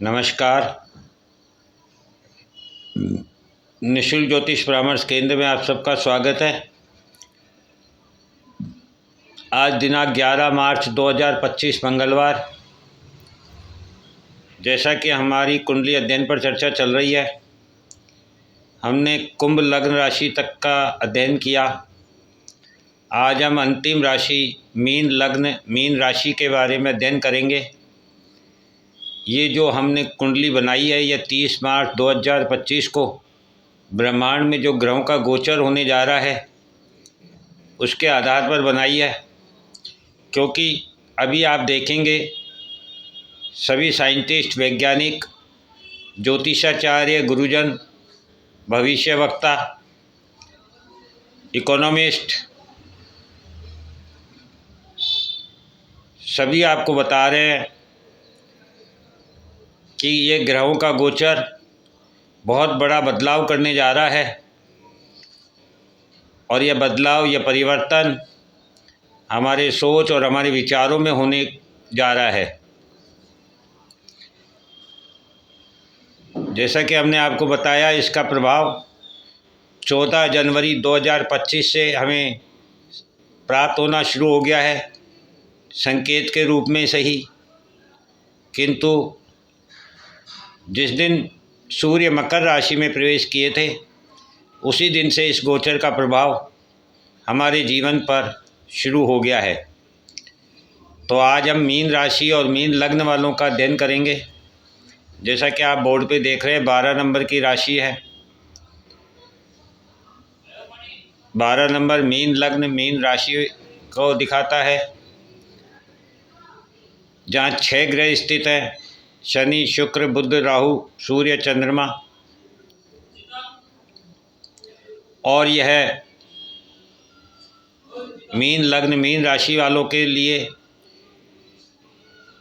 नमस्कार। निशुल्क ज्योतिष परामर्श केंद्र में आप सबका स्वागत है। आज दिनांक 11 मार्च 2025 मंगलवार। जैसा कि हमारी कुंडली अध्ययन पर चर्चा चल रही है, हमने कुंभ लग्न राशि तक का अध्ययन किया। आज हम अंतिम राशि मीन लग्न मीन राशि के बारे में अध्ययन करेंगे। ये जो हमने कुंडली बनाई है, यह 30 मार्च 2025 को ब्रह्मांड में जो ग्रहों का गोचर होने जा रहा है उसके आधार पर बनाई है। क्योंकि अभी आप देखेंगे सभी साइंटिस्ट, वैज्ञानिक, ज्योतिषाचार्य, गुरुजन, भविष्यवक्ता, इकोनॉमिस्ट सभी आपको बता रहे हैं कि ये ग्रहों का गोचर बहुत बड़ा बदलाव करने जा रहा है। और यह बदलाव, यह परिवर्तन हमारे सोच और हमारे विचारों में होने जा रहा है। जैसा कि हमने आपको बताया, इसका प्रभाव 14 जनवरी 2025 से हमें प्राप्त होना शुरू हो गया है, संकेत के रूप में सही। किंतु जिस दिन सूर्य मकर राशि में प्रवेश किए थे, उसी दिन से इस गोचर का प्रभाव हमारे जीवन पर शुरू हो गया है। तो आज हम मीन राशि और मीन लग्न वालों का अध्ययन करेंगे। जैसा कि आप बोर्ड पे देख रहे हैं, 12 नंबर की राशि है। 12 नंबर मीन लग्न मीन राशि को दिखाता है, जहाँ 6 ग्रह स्थित हैं: शनि, शुक्र, बुध, राहु, सूर्य, चंद्रमा। और यह मीन लग्न मीन राशि वालों के लिए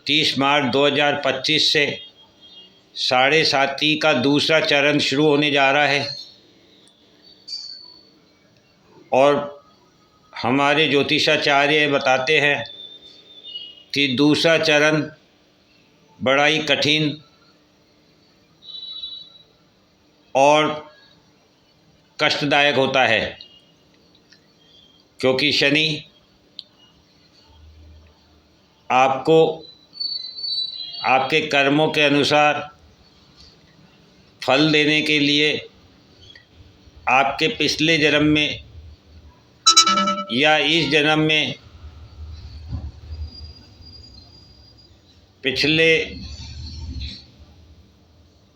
30 मार्च 2025 से 7.5 का दूसरा चरण शुरू होने जा रहा है। और हमारे ज्योतिषाचार्य बताते हैं कि दूसरा चरण बड़ा ही कठिन और कष्टदायक होता है, क्योंकि शनि आपको आपके कर्मों के अनुसार फल देने के लिए आपके पिछले जन्म में या इस जन्म में पिछले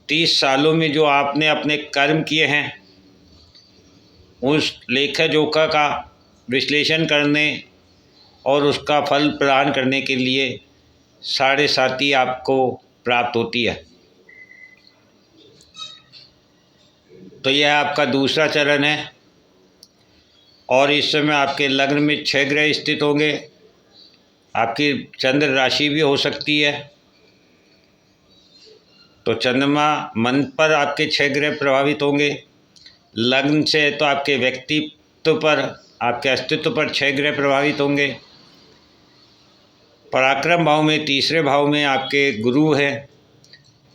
30 सालों में जो आपने अपने कर्म किए हैं, उस लेखा जोखा का विश्लेषण करने और उसका फल प्रदान करने के लिए 7.5 आपको प्राप्त होती है। तो यह आपका दूसरा चरण है। और इस समय आपके लग्न में 6 ग्रह स्थित होंगे। आपकी चंद्र राशि भी हो सकती है। तो चंद्रमा मन पर आपके 6 ग्रह प्रभावित होंगे। लग्न से तो आपके व्यक्तित्व पर, आपके अस्तित्व पर 6 ग्रह प्रभावित होंगे। पराक्रम भाव में, तीसरे भाव में आपके गुरु हैं,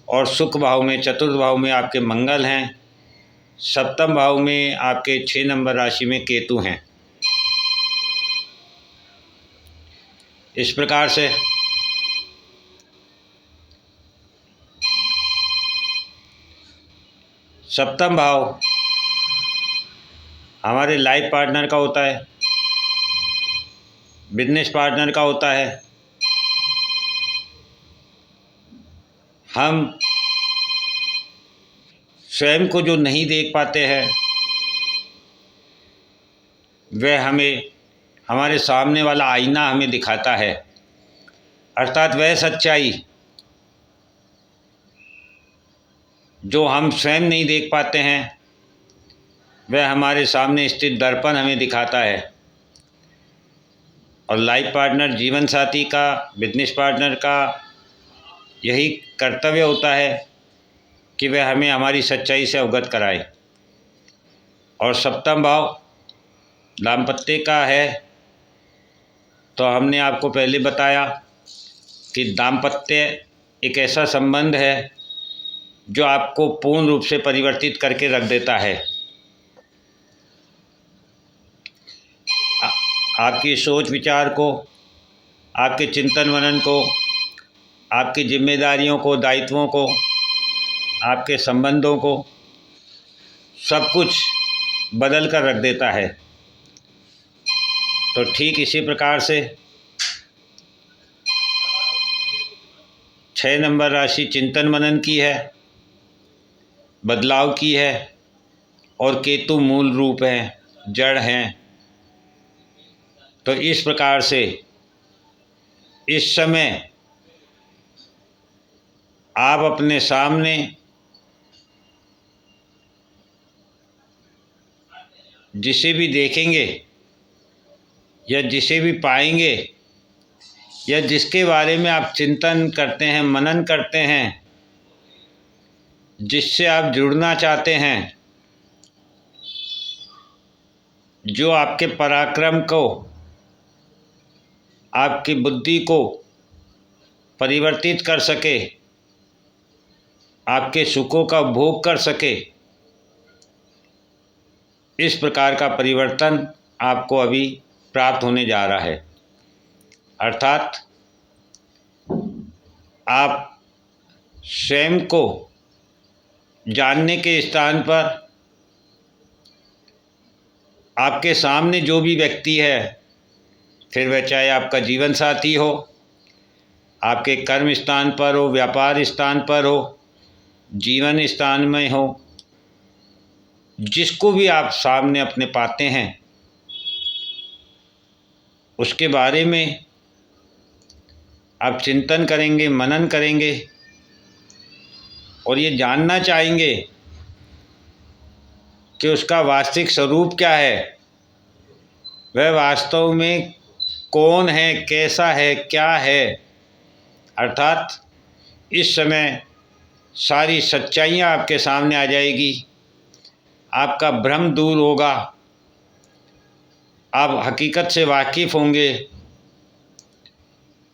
और सुख भाव में, चतुर्थ भाव में आपके मंगल हैं। सप्तम भाव में आपके 6 नंबर राशि में केतु हैं। इस प्रकार से सप्तम भाव हमारे लाइफ पार्टनर का होता है, बिजनेस पार्टनर का होता है। हम स्वयं को जो नहीं देख पाते हैं, वह हमें हमारे सामने वाला आईना हमें दिखाता है। अर्थात वह सच्चाई जो हम स्वयं नहीं देख पाते हैं, वह हमारे सामने स्थित दर्पण हमें दिखाता है। और लाइफ पार्टनर, जीवन साथी का, बिजनेस पार्टनर का यही कर्तव्य होता है कि वह हमें हमारी सच्चाई से अवगत कराए। और सप्तम भाव दाम्पत्य का है। तो हमने आपको पहले बताया कि दाम्पत्य एक ऐसा संबंध है जो आपको पूर्ण रूप से परिवर्तित करके रख देता है। आपकी सोच विचार को, आपके चिंतन मनन को, आपकी जिम्मेदारियों को, दायित्वों को, आपके संबंधों को, सब कुछ बदल कर रख देता है। तो ठीक इसी प्रकार से 6 नंबर राशि चिंतन मनन की है, बदलाव की है, और केतु मूल रूप है, जड़ हैं। तो इस प्रकार से इस समय आप अपने सामने जिसे भी देखेंगे या जिसे भी पाएंगे या जिसके बारे में आप चिंतन करते हैं, मनन करते हैं, जिससे आप जुड़ना चाहते हैं, जो आपके पराक्रम को, आपकी बुद्धि को परिवर्तित कर सके, आपके सुखों का भोग कर सके, इस प्रकार का परिवर्तन आपको अभी प्राप्त होने जा रहा है। अर्थात आप स्वयं को जानने के स्थान पर आपके सामने जो भी व्यक्ति है, फिर वह चाहे आपका जीवन साथी हो, आपके कर्म स्थान पर हो, व्यापार स्थान पर हो, जीवन स्थान में हो, जिसको भी आप सामने अपने पाते हैं, उसके बारे में आप चिंतन करेंगे, मनन करेंगे और ये जानना चाहेंगे कि उसका वास्तविक स्वरूप क्या है, वह वास्तव में कौन है, कैसा है, क्या है। अर्थात इस समय सारी सच्चाइयाँ आपके सामने आ जाएगी, आपका भ्रम दूर होगा, आप हकीकत से वाकिफ़ होंगे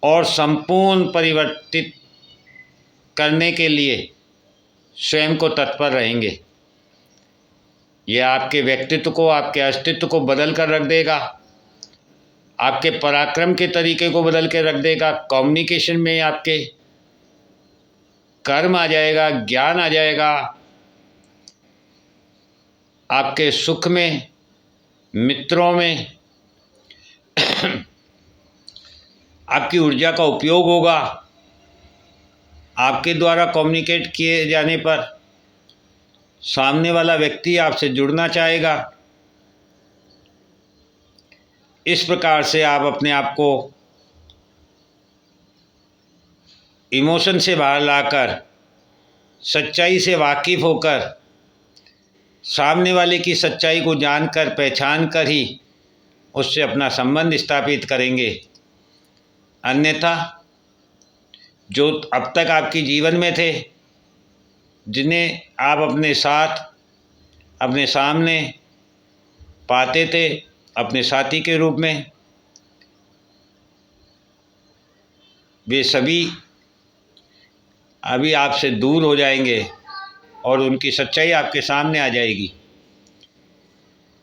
और संपूर्ण परिवर्तित करने के लिए स्वयं को तत्पर रहेंगे। यह आपके व्यक्तित्व को, आपके अस्तित्व को बदल कर रख देगा, आपके पराक्रम के तरीके को बदल के रख देगा, कम्युनिकेशन में आपके कर्म आ जाएगा, ज्ञान आ जाएगा, आपके सुख में, मित्रों में आपकी ऊर्जा का उपयोग होगा। आपके द्वारा कम्युनिकेट किए जाने पर सामने वाला व्यक्ति आपसे जुड़ना चाहेगा। इस प्रकार से आप अपने आप को इमोशन से बाहर लाकर, सच्चाई से वाकिफ़ होकर, सामने वाले की सच्चाई को जानकर, पहचान कर ही उससे अपना संबंध स्थापित करेंगे। अन्यथा जो अब तक आपके जीवन में थे, जिन्हें आप अपने साथ, अपने सामने पाते थे अपने साथी के रूप में, वे सभी अभी आपसे दूर हो जाएंगे और उनकी सच्चाई आपके सामने आ जाएगी।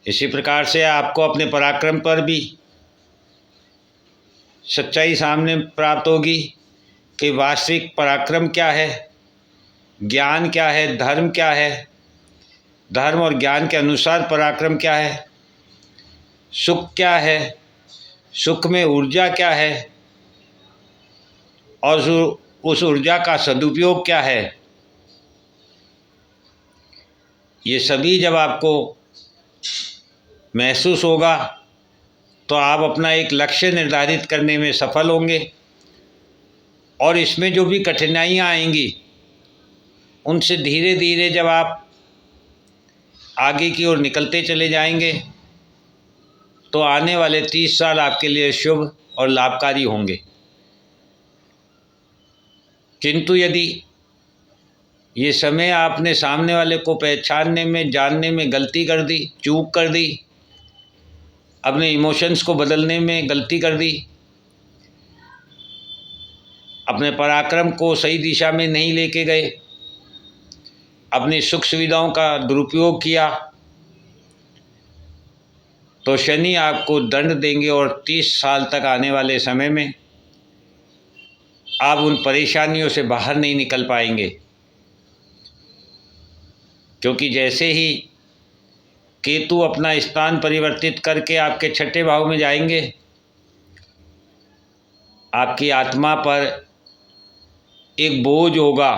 इसी प्रकार से आपको अपने पराक्रम पर भी सच्चाई सामने प्राप्त होगी कि वास्तविक पराक्रम क्या है, ज्ञान क्या है, धर्म क्या है, धर्म और ज्ञान के अनुसार पराक्रम क्या है, सुख क्या है, सुख में ऊर्जा क्या है और उस ऊर्जा का सदुपयोग क्या है। ये सभी जब आपको महसूस होगा तो आप अपना एक लक्ष्य निर्धारित करने में सफल होंगे और इसमें जो भी कठिनाइयाँ आएंगी उनसे धीरे धीरे जब आप आगे की ओर निकलते चले जाएंगे तो आने वाले 30 साल आपके लिए शुभ और लाभकारी होंगे। किंतु यदि ये समय आपने सामने वाले को पहचानने में, जानने में गलती कर दी, चूक कर दी, अपने इमोशंस को बदलने में गलती कर दी, अपने पराक्रम को सही दिशा में नहीं लेके गए, अपनी सुख सुविधाओं का दुरुपयोग किया तो शनि आपको दंड देंगे और 30 साल तक आने वाले समय में आप उन परेशानियों से बाहर नहीं निकल पाएंगे। क्योंकि जैसे ही केतु अपना स्थान परिवर्तित करके आपके 6ठे भाव में जाएंगे, आपकी आत्मा पर एक बोझ होगा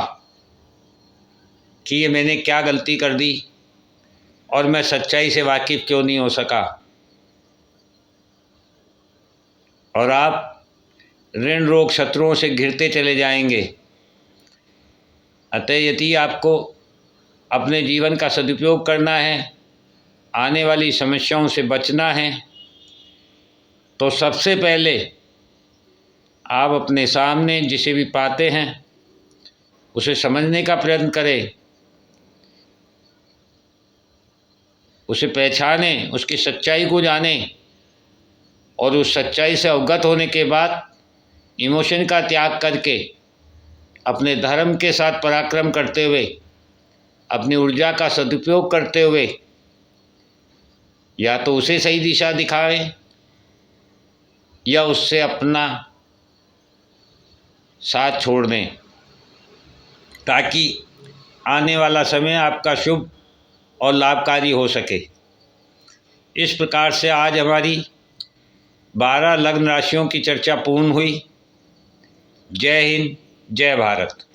कि ये मैंने क्या गलती कर दी और मैं सच्चाई से वाकिफ़ क्यों नहीं हो सका, और आप ऋण रोग शत्रुओं से घिरते चले जाएंगे। अतः यदि आपको अपने जीवन का सदुपयोग करना है, आने वाली समस्याओं से बचना है, तो सबसे पहले आप अपने सामने जिसे भी पाते हैं उसे समझने का प्रयत्न करें, उसे पहचानें, उसकी सच्चाई को जानें और उस सच्चाई से अवगत होने के बाद इमोशन का त्याग करके अपने धर्म के साथ पराक्रम करते हुए, अपनी ऊर्जा का सदुपयोग करते हुए या तो उसे सही दिशा दिखाएं या उससे अपना साथ छोड़ दें, ताकि आने वाला समय आपका शुभ और लाभकारी हो सके। इस प्रकार से आज हमारी 12 लग्न राशियों की चर्चा पूर्ण हुई। जय हिंद, जय भारत।